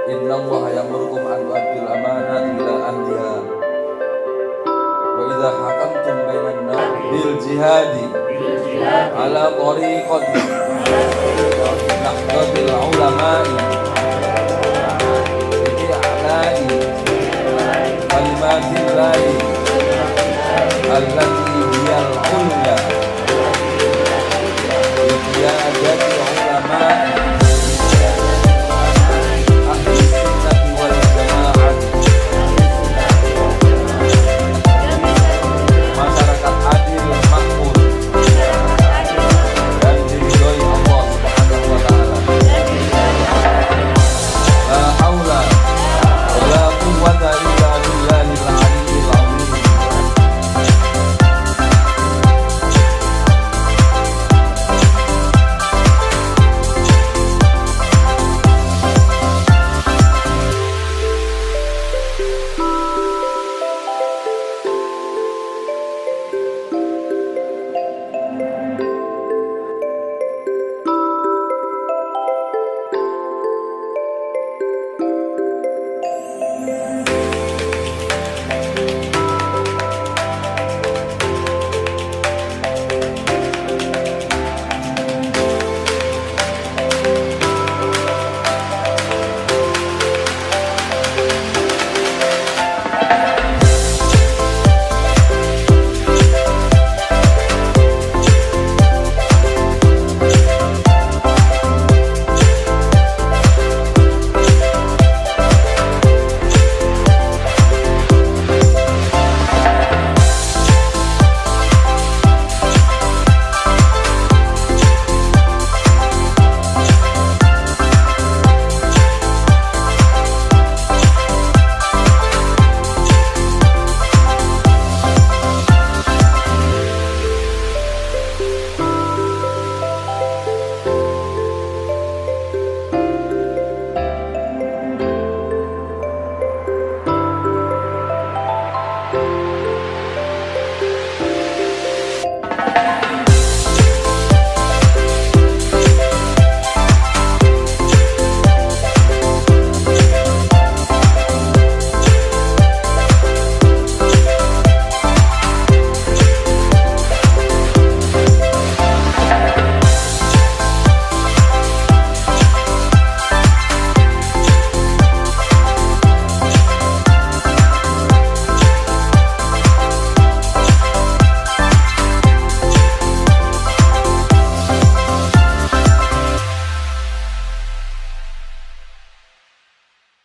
Innallaha ya'murukum an tu'addul amanati ila ahliha wa idza hakamtum bainan nas bil jihadi ala tariqati nahdatil ulama'i bi a'la'i kalimatillahi allati hiyal ulya bi qiyadati ulama'i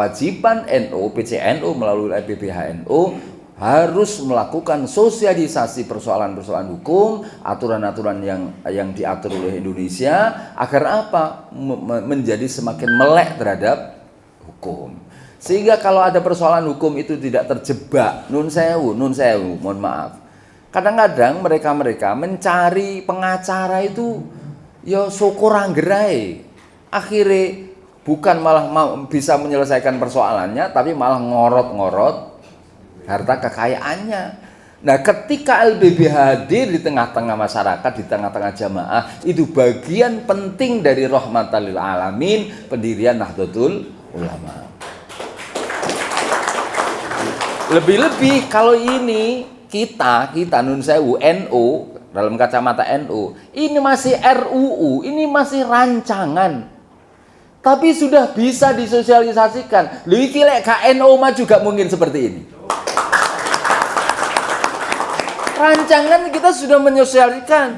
Kewajiban NU, PCNU melalui LPBHNU harus melakukan sosialisasi persoalan-persoalan hukum, aturan-aturan yang diatur oleh Indonesia agar apa? Menjadi semakin melek terhadap hukum. Sehingga kalau ada persoalan hukum itu tidak terjebak, nun sewu, mohon maaf. Kadang-kadang mereka mencari pengacara itu ya syukur anggerai. Akhirnya bukan malah bisa menyelesaikan persoalannya, tapi malah ngorot-ngorot harta kekayaannya. Nah, ketika LBB hadir di tengah-tengah masyarakat, di tengah-tengah jamaah, itu bagian penting dari rahmatan lil alamin, pendirian Nahdlatul Ulama. Lebih-lebih kalau ini kita nun sewu NU, dalam kacamata NU, ini masih RUU, ini masih rancangan. Tapi sudah bisa disosialisasikan. Iki lek KNO mah juga mungkin seperti ini. Rancangan kita sudah menyosialisasikan.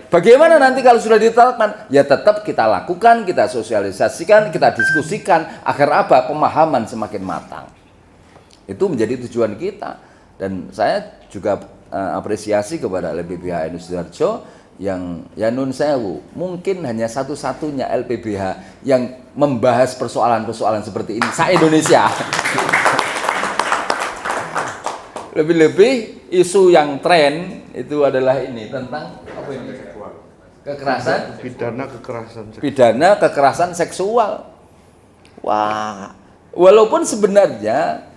Bagaimana nanti kalau sudah ditetapkan? Ya tetap kita lakukan, kita sosialisasikan, kita diskusikan agar apa? Pemahaman semakin matang. Itu menjadi tujuan kita. Dan saya juga apresiasi kepada LPBH Sudarjo yang ya nun sewu, mungkin hanya satu-satunya LPBH yang membahas persoalan-persoalan seperti ini se-Indonesia. Lebih-lebih isu yang tren itu adalah ini tentang apa ini? Kekerasan, pidana kekerasan seksual. Wah, walaupun sebenarnya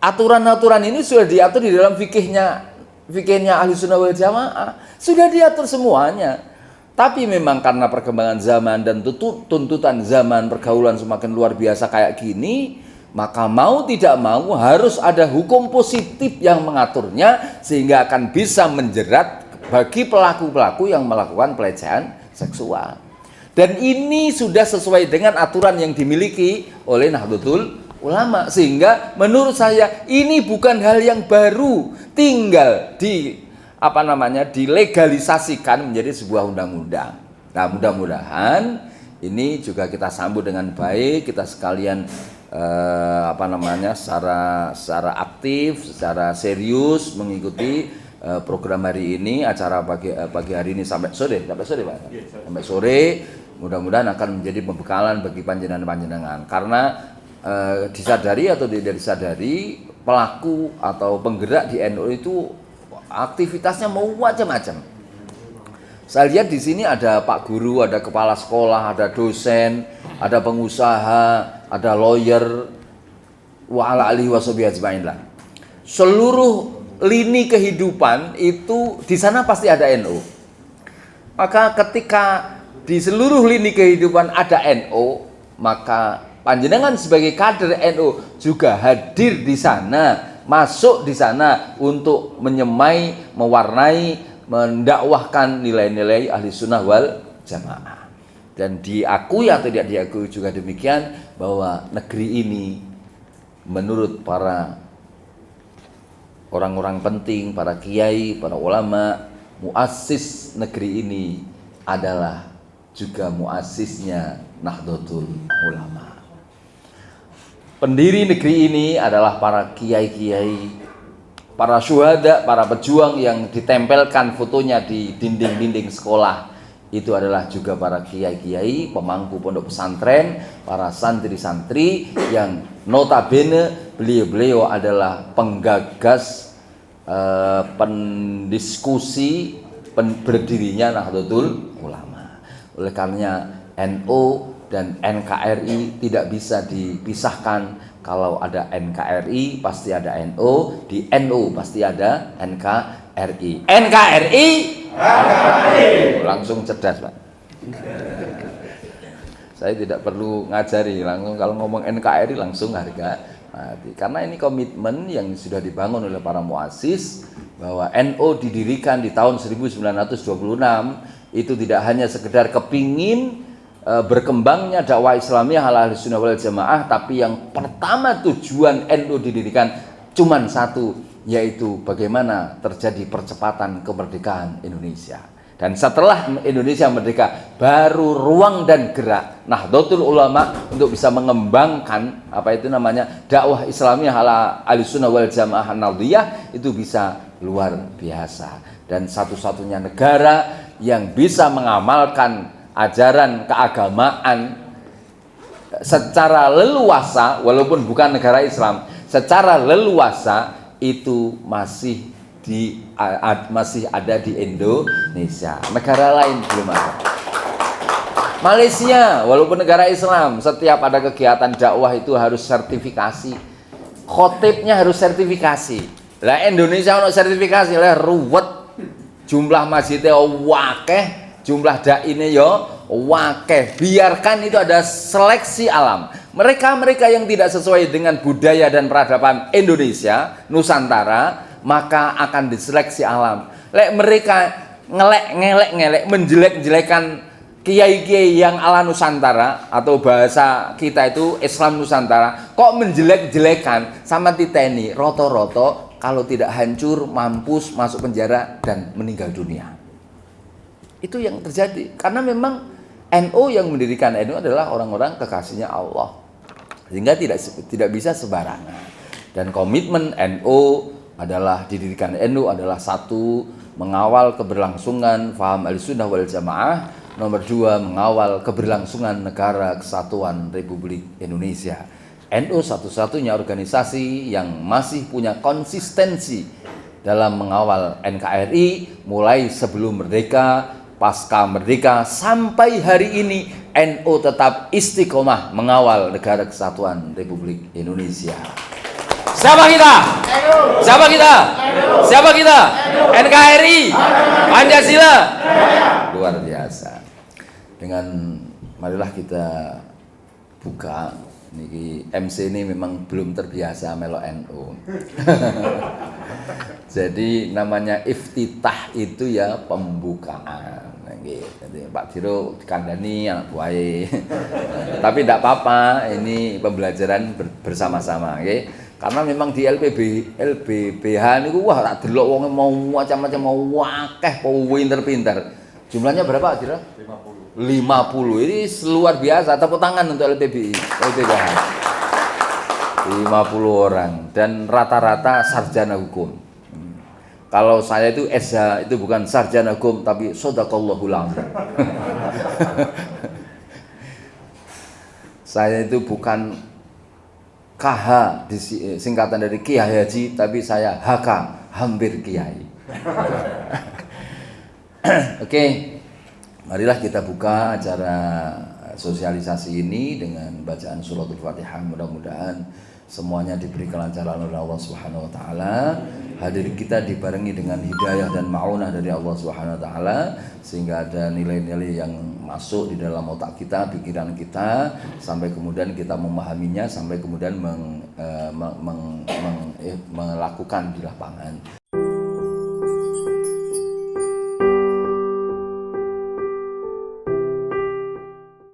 aturan-aturan ini sudah diatur di dalam fikihnya Ahlussunnah wal Jamaah, sudah diatur semuanya. Tapi memang karena perkembangan zaman dan tuntutan zaman, pergaulan semakin luar biasa kayak gini, maka mau tidak mau harus ada hukum positif yang mengaturnya sehingga akan bisa menjerat bagi pelaku-pelaku yang melakukan pelecehan seksual. Dan ini sudah sesuai dengan aturan yang dimiliki oleh Nahdlatul Ulama, sehingga menurut saya ini bukan hal yang baru, tinggal dilegalisasikan menjadi sebuah undang-undang. Nah, mudah-mudahan ini juga kita sambut dengan baik, kita sekalian secara aktif, secara serius mengikuti program hari ini, acara pagi hari ini sampai sore Pak. Sampai sore, mudah-mudahan akan menjadi pembekalan bagi panjenengan-panjenengan, karena disadari atau tidak disadari, pelaku atau penggerak di NU itu aktivitasnya mau macam-macam. Saya lihat di sini ada Pak Guru, ada kepala sekolah, ada dosen, ada pengusaha, ada lawyer, wa ala alihi washabihi ajmain lah. Seluruh lini kehidupan itu di sana pasti ada NU. Maka ketika di seluruh lini kehidupan ada NU, maka panjenengan sebagai kader NU juga hadir di sana, masuk di sana untuk menyemai, mewarnai, mendakwahkan nilai-nilai ahli sunnah wal jamaah. Dan diakui atau tidak diakui juga demikian, bahwa negeri ini menurut para orang-orang penting, para kiai, para ulama, muassis negeri ini adalah juga muassisnya Nahdlatul Ulama. Pendiri negeri ini adalah para kiai-kiai, para syuhada, para pejuang yang ditempelkan fotonya di dinding-dinding sekolah. Itu adalah juga para kiai-kiai, pemangku pondok pesantren, para santri-santri yang notabene beliau adalah penggagas, pendiskusi, berdirinya Nahdlatul Ulama. Oleh karenanya NU dan NKRI tidak bisa dipisahkan. Kalau ada NKRI pasti ada NU, di NU pasti ada NKRI. NKRI langsung cerdas, Pak. Saya tidak perlu ngajari, langsung kalau ngomong NKRI langsung harga mati. Karena ini komitmen yang sudah dibangun oleh para muassis, bahwa NU didirikan di tahun 1926 itu tidak hanya sekedar kepingin berkembangnya dakwah Islamiyah ala ahli sunnah wal jamaah, tapi yang pertama tujuan NU didirikan cuman satu, yaitu bagaimana terjadi percepatan kemerdekaan Indonesia. Dan setelah Indonesia merdeka, baru ruang dan gerak Nahdlatul Ulama untuk bisa mengembangkan dakwah Islamiyah ala ahli sunnah wal jamaah Nahdliyah itu bisa luar biasa. Dan satu-satunya negara yang bisa mengamalkan ajaran keagamaan secara leluasa, walaupun bukan negara Islam, secara leluasa itu masih ada di Indonesia. Negara lain belum ada. Malaysia, walaupun negara Islam, setiap ada kegiatan dakwah itu harus sertifikasi. Khotibnya harus sertifikasi. Lah Indonesia ono sertifikasi, lah ruwet. Jumlah masjidnya wakeh, jumlah daine yo wakeh. Biarkan itu ada seleksi alam. Mereka yang tidak sesuai dengan budaya dan peradaban Indonesia, Nusantara, maka akan diseleksi alam. Lek mereka ngelek menjelek-jelekan kiai-kiai yang ala Nusantara, atau bahasa kita itu Islam Nusantara, kok menjelek-jelekan sama titeni roto-roto, kalau tidak hancur, mampus, masuk penjara, dan meninggal dunia. Itu yang terjadi. Karena memang NU yang mendirikan NU adalah orang-orang kekasihnya Allah. Sehingga tidak bisa sembarangan. Dan komitmen NU adalah, didirikan NU adalah satu, mengawal keberlangsungan faham Ahlussunnah wal Jamaah. Nomor dua, mengawal keberlangsungan negara kesatuan Republik Indonesia. NU satu-satunya organisasi yang masih punya konsistensi dalam mengawal NKRI mulai sebelum merdeka, pasca merdeka, sampai hari ini NU tetap istiqomah mengawal negara kesatuan Republik Indonesia. Siapa kita? Siapa kita? Siapa kita? NKRI, Pancasila. luar biasa. Dengan marilah kita buka. Niki MC ini memang belum terbiasa melo NU. Jadi namanya iftitah itu ya pembukaan. Jadi Pak Diro dikandani anak buahnya. Tapi tidak apa-apa, ini pembelajaran bersama-sama, okay? Karena memang di LBBH niku wah tak delok wong mau macam-macam mau wakeh pinter-pinter. Jumlahnya berapa Pak Diro? 50. Ini luar biasa. Tepuk tangan untuk LBBH. 50 orang dan rata-rata sarjana hukum. Kalau saya itu SH itu bukan sarjana hukum tapi shadaqallahul azim. Saya itu bukan KH singkatan dari Kiai Haji tapi saya HK hampir Kiai. Oke. Marilah kita buka acara sosialisasi ini dengan bacaan suratul Fatihah. Mudah-mudahan semuanya diberi kelancaran oleh Allah Subhanahu wa taala. Hadirin kita dibarengi dengan hidayah dan ma'unah dari Allah Subhanahu wa taala sehingga ada nilai-nilai yang masuk di dalam otak kita, pikiran kita sampai kemudian kita memahaminya sampai kemudian melakukan di lapangan.